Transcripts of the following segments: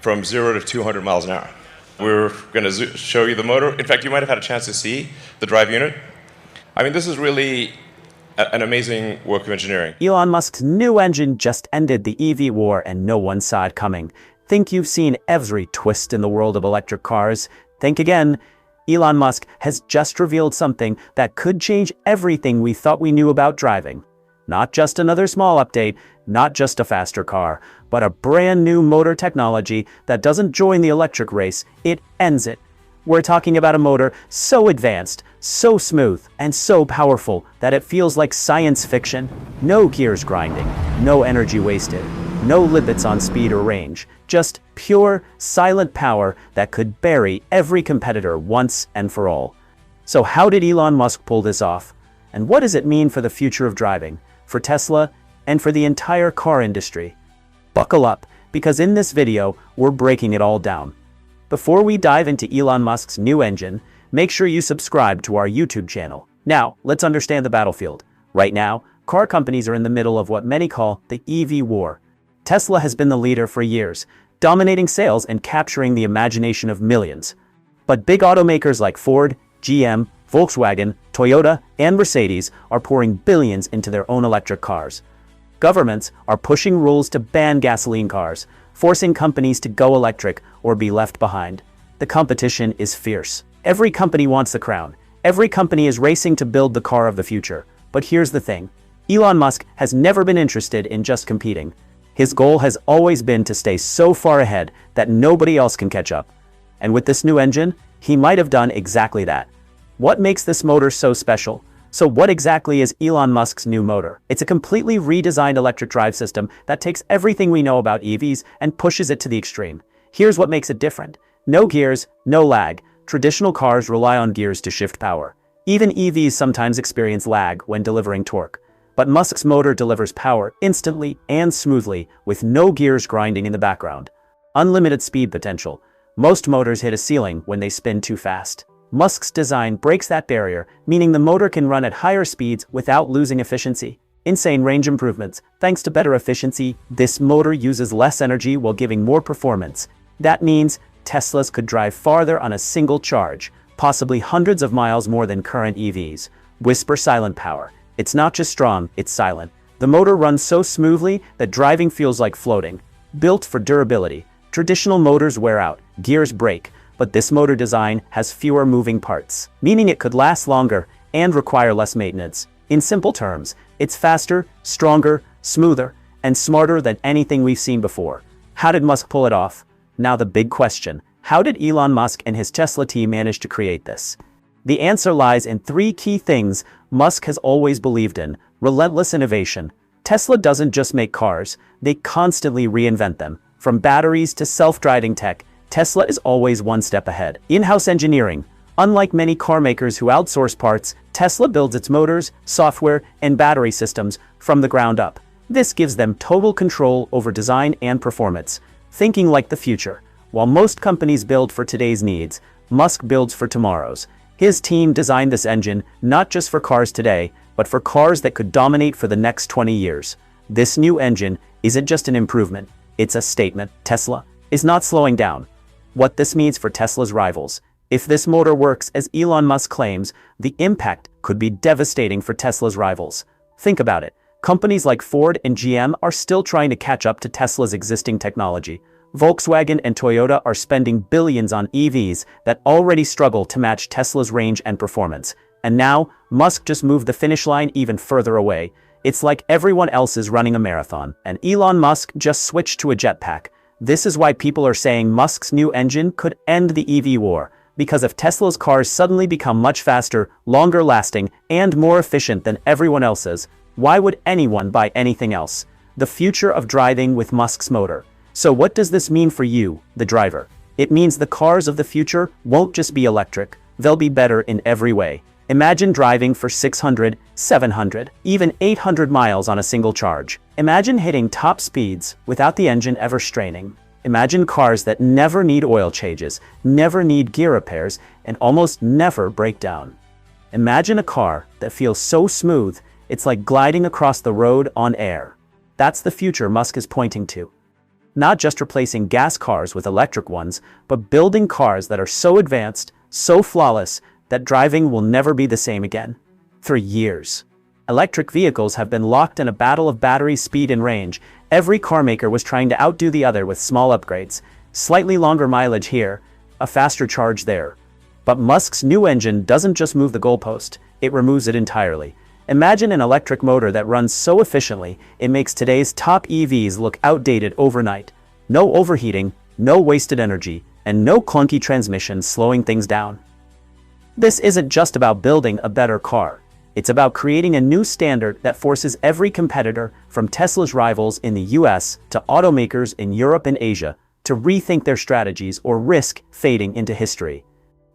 from 0 to 200 miles an hour. We're going to show you the motor. In fact, you might have had a chance to see the drive unit. I mean, this is really an amazing work of engineering. Elon Musk's new engine just ended the EV war, and no one saw it coming. Think you've seen every twist in the world of electric cars? Think again. Elon Musk has just revealed something that could change everything we thought we knew about driving. Not just another small update, not just a faster car, but a brand new motor technology that doesn't join the electric race, it ends it. We're talking about a motor so advanced, so smooth, and so powerful that it feels like science fiction. No gears grinding, no energy wasted, no limits on speed or range, just pure, silent power that could bury every competitor once and for all. So how did Elon Musk pull this off? And what does it mean for the future of driving, for Tesla, and for the entire car industry? Buckle up, because in this video, we're breaking it all down. Before we dive into Elon Musk's new engine, make sure you subscribe to our YouTube channel. Now, let's understand the battlefield. Right now, car companies are in the middle of what many call the EV war. Tesla has been the leader for years, dominating sales and capturing the imagination of millions. But big automakers like Ford, GM, Volkswagen, Toyota, and Mercedes are pouring billions into their own electric cars. Governments are pushing rules to ban gasoline cars, forcing companies to go electric or be left behind. The competition is fierce. Every company wants the crown. Every company is racing to build the car of the future. But here's the thing. Elon Musk has never been interested in just competing. His goal has always been to stay so far ahead that nobody else can catch up. And with this new engine, he might have done exactly that. What makes this motor so special? So what exactly is Elon Musk's new motor? It's a completely redesigned electric drive system that takes everything we know about EVs and pushes it to the extreme. Here's what makes it different. No gears, no lag. Traditional cars rely on gears to shift power. Even EVs sometimes experience lag when delivering torque. But Musk's motor delivers power instantly and smoothly with no gears grinding in the background. Unlimited speed potential. Most motors hit a ceiling when they spin too fast. Musk's design breaks that barrier, meaning the motor can run at higher speeds without losing efficiency. Insane range improvements. Thanks to better efficiency, this motor uses less energy while giving more performance. That means Teslas could drive farther on a single charge, possibly hundreds of miles more than current EVs. Whisper silent power. It's not just strong, it's silent. The motor runs so smoothly that driving feels like floating. Built for durability. Traditional motors wear out, gears break, but this motor design has fewer moving parts, meaning it could last longer and require less maintenance. In simple terms, it's faster, stronger, smoother, and smarter than anything we've seen before. How did Musk pull it off? Now the big question, how did Elon Musk and his Tesla team manage to create this? The answer lies in three key things Musk has always believed in: relentless innovation. Tesla doesn't just make cars, they constantly reinvent them. From batteries to self-driving tech, Tesla is always one step ahead. In-house engineering. Unlike many car makers who outsource parts, Tesla builds its motors, software, and battery systems from the ground up. This gives them total control over design and performance. Thinking like the future. While most companies build for today's needs, Musk builds for tomorrow's. His team designed this engine not just for cars today, but for cars that could dominate for the next 20 years. This new engine isn't just an improvement, it's a statement. Tesla is not slowing down. What this means for Tesla's rivals. If this motor works as Elon Musk claims, the impact could be devastating for Tesla's rivals. Think about it. Companies like Ford and GM are still trying to catch up to Tesla's existing technology. Volkswagen and Toyota are spending billions on EVs that already struggle to match Tesla's range and performance. And now, Musk just moved the finish line even further away. It's like everyone else is running a marathon, and Elon Musk just switched to a jetpack. This is why people are saying Musk's new engine could end the EV war, because if Tesla's cars suddenly become much faster, longer lasting, and more efficient than everyone else's, why would anyone buy anything else? The future of driving with Musk's motor. So what does this mean for you, the driver? It means the cars of the future won't just be electric, they'll be better in every way. Imagine driving for 600, 700, even 800 miles on a single charge. Imagine hitting top speeds without the engine ever straining. Imagine cars that never need oil changes, never need gear repairs, and almost never break down. Imagine a car that feels so smooth, it's like gliding across the road on air. That's the future Musk is pointing to. Not just replacing gas cars with electric ones, but building cars that are so advanced, so flawless, that driving will never be the same again. For years, electric vehicles have been locked in a battle of battery speed and range. Every carmaker was trying to outdo the other with small upgrades. Slightly longer mileage here, a faster charge there. But Musk's new engine doesn't just move the goalpost, it removes it entirely. Imagine an electric motor that runs so efficiently, it makes today's top EVs look outdated overnight. No overheating, no wasted energy, and no clunky transmission slowing things down. This isn't just about building a better car. It's about creating a new standard that forces every competitor, from Tesla's rivals in the US to automakers in Europe and Asia, to rethink their strategies or risk fading into history.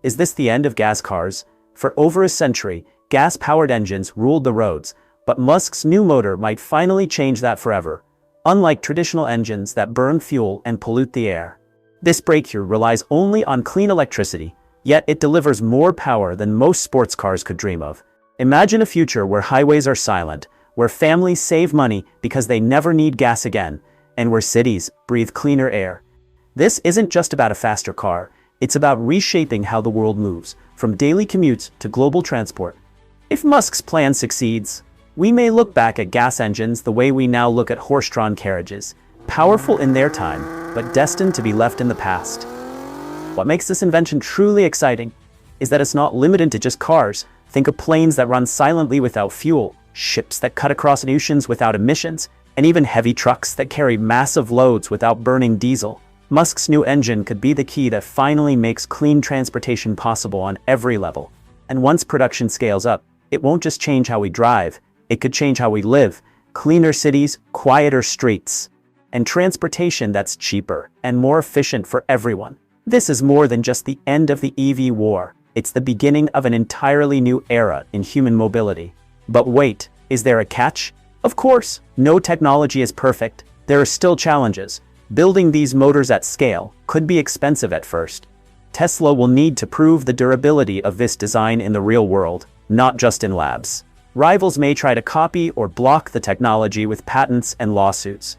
Is this the end of gas cars? For over a century, gas-powered engines ruled the roads, but Musk's new motor might finally change that forever. Unlike traditional engines that burn fuel and pollute the air, this breakthrough relies only on clean electricity, yet it delivers more power than most sports cars could dream of. Imagine a future where highways are silent, where families save money because they never need gas again, and where cities breathe cleaner air. This isn't just about a faster car, it's about reshaping how the world moves, from daily commutes to global transport. If Musk's plan succeeds, we may look back at gas engines the way we now look at horse-drawn carriages, powerful in their time, but destined to be left in the past. What makes this invention truly exciting is that it's not limited to just cars. Think of planes that run silently without fuel, ships that cut across oceans without emissions, and even heavy trucks that carry massive loads without burning diesel. Musk's new engine could be the key that finally makes clean transportation possible on every level. And once production scales up, it won't just change how we drive, it could change how we live. Cleaner cities, quieter streets, and transportation that's cheaper and more efficient for everyone. This is more than just the end of the EV war. It's the beginning of an entirely new era in human mobility. But wait, is there a catch? Of course, no technology is perfect. There are still challenges. Building these motors at scale could be expensive at first. Tesla will need to prove the durability of this design in the real world, not just in labs. Rivals may try to copy or block the technology with patents and lawsuits.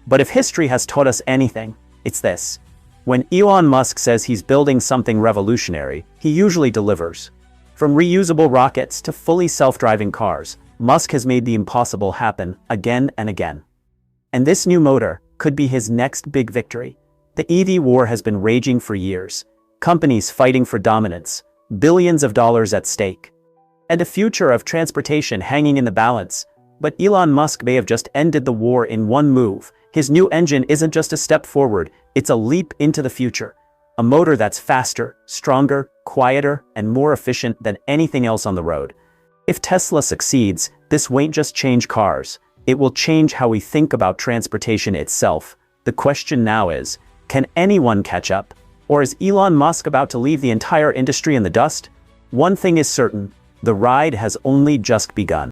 But if history has taught us anything, it's this. When Elon Musk says he's building something revolutionary, he usually delivers. From reusable rockets to fully self-driving cars, Musk has made the impossible happen again and again. And this new motor could be his next big victory. The EV war has been raging for years. Companies fighting for dominance, billions of dollars at stake, and a future of transportation hanging in the balance. But Elon Musk may have just ended the war in one move. His new engine isn't just a step forward, it's a leap into the future. A motor that's faster, stronger, quieter, and more efficient than anything else on the road. If Tesla succeeds, this won't just change cars, it will change how we think about transportation itself. The question now is, can anyone catch up? Or is Elon Musk about to leave the entire industry in the dust? One thing is certain, the ride has only just begun.